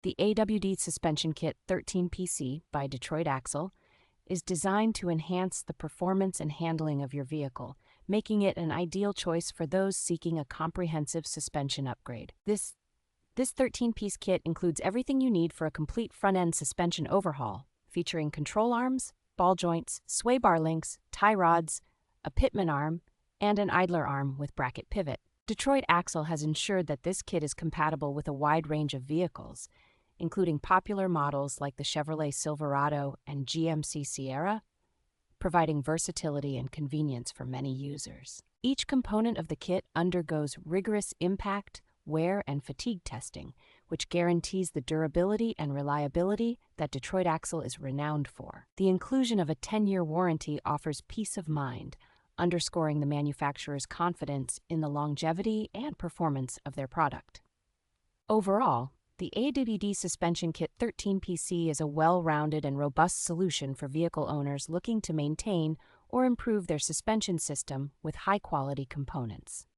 The AWD Suspension Kit 13PC by Detroit Axle is designed to enhance the performance and handling of your vehicle, making it an ideal choice for those seeking a comprehensive suspension upgrade. This 13-piece kit includes everything you need for a complete front-end suspension overhaul, featuring control arms, ball joints, sway bar links, tie rods, a pitman arm, and an idler arm with bracket pivot. Detroit Axle has ensured that this kit is compatible with a wide range of vehicles, including popular models like the Chevrolet Silverado and GMC Sierra, providing versatility and convenience for many users. Each component of the kit undergoes rigorous impact, wear, and fatigue testing, which guarantees the durability and reliability that Detroit Axle is renowned for. The inclusion of a 10-year warranty offers peace of mind, underscoring the manufacturer's confidence in the longevity and performance of their product. Overall, the AWD Suspension Kit 13PC is a well-rounded and robust solution for vehicle owners looking to maintain or improve their suspension system with high-quality components.